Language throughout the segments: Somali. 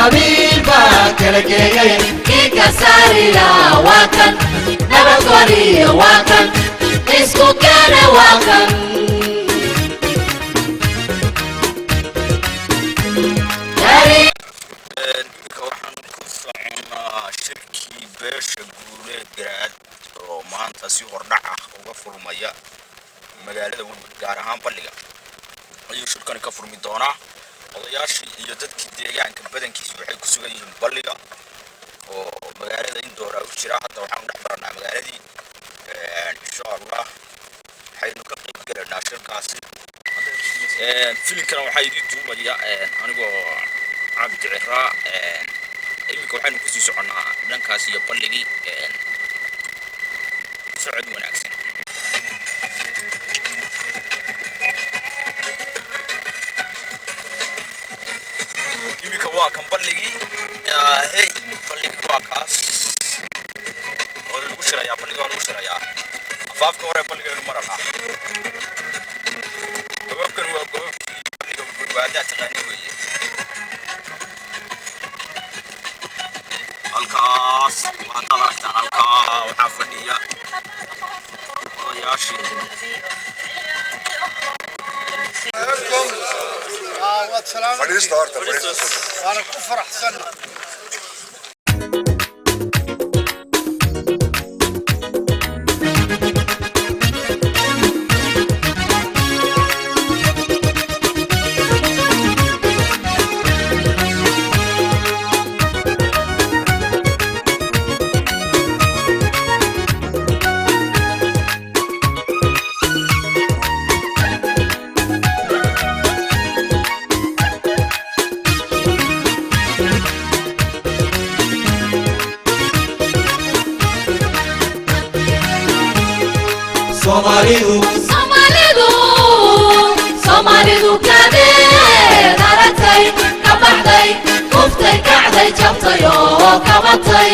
habiba kala geeyay kika saarila waakan nabad wariyo waakan isku keena waakan maanta si hordhac ah uga furmaya magaalada gaar ahaan Balliga ayuu shirkan ka furmi doonaa odayaashii iyo dadkii deegaanka badankiisa waxay ku sugan yihiin Balliga oo magaalada Indoora u jira hadda waxaan dhex baranaa magaaladii insha Allah waxaynu ka qayb galaynaa shirkaasi filimkan waxaa idin duubaya anigoo Cabdi Ciraa imika waxaanu ku sii soconaa dhankaas iyo Balligii سعد وناكسن يميك واكم بلغي يا هي بلغي واكاس ولا البشرة يا بلغي ولا البشرة يا أفافك ورا بلغي المرة وابكن وابكن بلغي بعدها تغني ويا الكاس ما طلعت الكا وحفنية ياشي فريست هارتا فريست أنا كفر أحسن Somalidu kadee naratay ka baxday kuftay kacday jabtay oo kabatay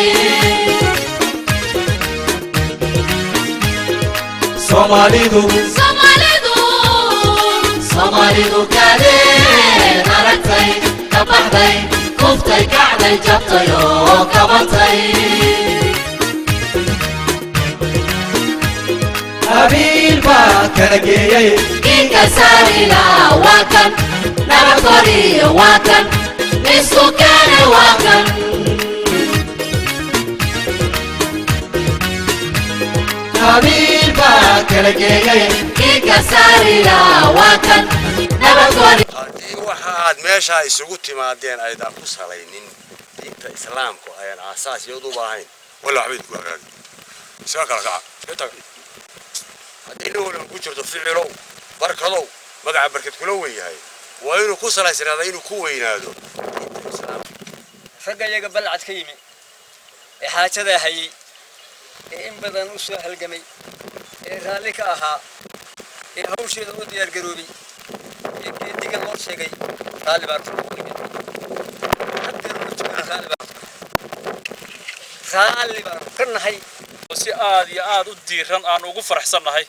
Somalidu kadee naratay ka baxday kuftay kacday jabtay oo kabatay habiba kala geeyay kika saarila waakan nabad wariyo waakan isku keena waakan habiba kala geeyay kika saarila waakan nabad wariyo hadii waxaad meesha isugu timaadeen ayda ku salaynin diinta islaamku ayaan aasaasiyadu baahayn wala xabid ku hagaag shaqal qaca haddii wala ku jirto ficilo barkadow magaca barkad kula weeyahay waa inuu ku salaysanaado inuu ku weynaado ragga iyaga balcad ka yimi ee xaajada hayay ee in badan u soo halgamay ee raali ka ahaa ee hawsheeda u diyaar garoobay ee geediga loo sheegay raali baa كنا هاي وسي آد يا آد وديران أنا وقف فرحسنا هاي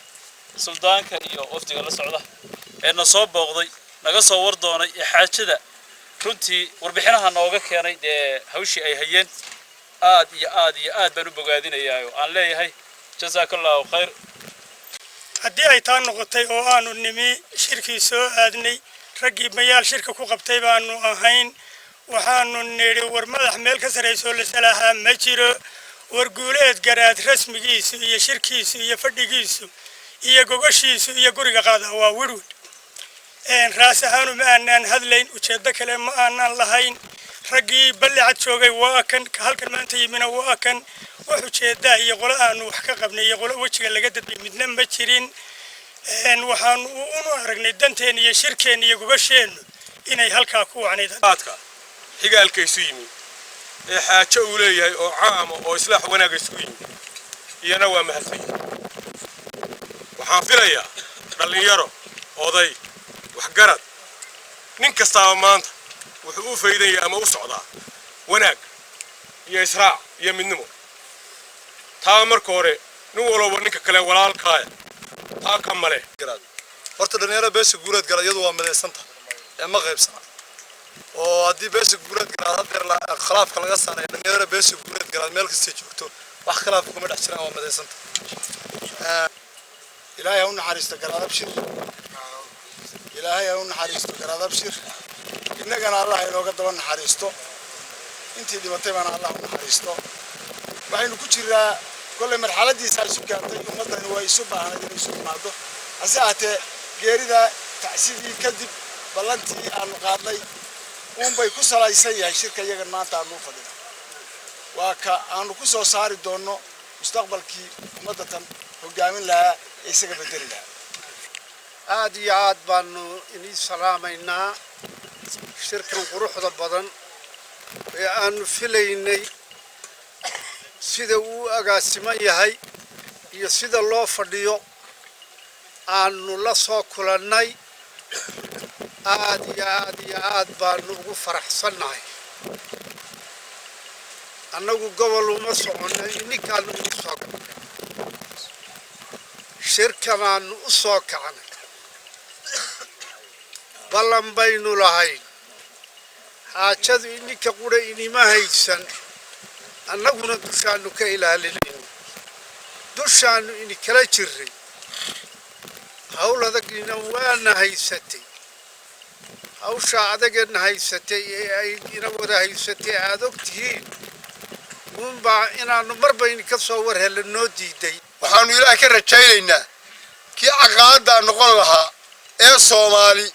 سلطان كريو أفتي الله سعده إنه صوب بغضي نقص وردنا حاجة كذا كنتي وربحناها نوقك يعني ده هوشي أي هين آد يا آد بنو بقادين يايو أنا ليه هاي جزاك الله خير هدي أي تان نقطي أو أنو نمي شركة سو أدني رجيب ميال شركة كوكبتي بأنو أهين وحانو نيري ورمضح ميل كسر يسول سلاها مجرو ورقولات قرات رسمي جيسو يا شركيسو يا فردي جيسو يا جوجشيسو يا جوري قاعد هو ورود إن راسهانو ما أنن هذلين وشدة كلام ما أنن لهين رجيب بلعت شوقي واكن كهالكن ما أنتي منه واكن وحشدة يقول أنو وحكي قبني يقول وش اللي قدت بمدن بشرين إن وحن ونورجنا دنتين يا شركين يا جوجشين إني هالكاكو عني حقال كيسيني حاجة أولية أو عام أو إصلاح وناقة سوين ينوى مهسي وحافرية اللي يرى أضي وحجرت ننكسر مانت وحقوق فيدي أما وصعدا وناق يا إسراع يا منمو تامر كوري نولو ونك كلا ولا الكاية تاكمله horta dhalinyaro beesha guuleed gala iyadu waa midaysan tahay ee ma qaybsana oo haddii beesha guuleed garaad haddeer khilaafka laga saaray dhalinyarada beesha guuleed garaad meel kasta joogto wax khilaaf kuma dhex jiraan waa madaysanta ilaahay ha u naxariisto garaad abshir ilaahay ha u naxariisto garaad abshir innagana allah inooga daba naxariisto intii dhimatay baana allah u naxariisto waxaynu ku jiraa kolley marxaladiisa isu gaartay ummaddani waa isu baahnayd inay isu timaado hase ahaatee geerida tacsidii kadib ballantii aanu qaadnay uunbay ku salaysan yahay shirka iyagan maanta aanu u fadhino waa ka aanu ku soo saari doonno mustaqbalkii ummaddatan hoggaamin lahaa ee isaga bedeli lahaa aad iyo aad baanu inii salaamaynaa shirkan quruxda badan ee aanu filaynay sida uu agaasiman yahay iyo sida loo fadhiyo aanu la soo kulannay aad iyo aad iyo aad baanu ugu faraxsannahay annagu gobol uma soconnay ninkaanu ugu soo kacnay shirkanaannu u soo kacnay ballan baynu lahayn xaajadu ininka qudha inima haysan annaguna dushaannu ka ilaalinayno dushaannu inikala jirray hawl adagina waana haysatay hawshaa adagana haysatay ee ay ina wada haysatay aad og tihiin uunbaa inaannu marba ininka soo war hella noo diiday waxaanu ilaahay ka rajaynaynaa kii caqaadda noqon lahaa ee Soomaali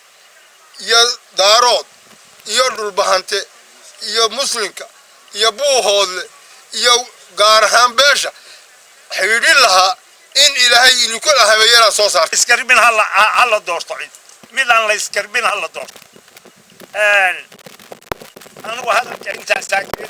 iyo daarood iyo dhulbahante iyo muslimka iyo buuhoodle iyo gaar ahaan beesha xidhiidhin lahaa in ilaahay idinku habeeyana soo saarto iskarbin hala doorto cid midaan la iskarbin hala doorto anigu hadalka intaas taagtay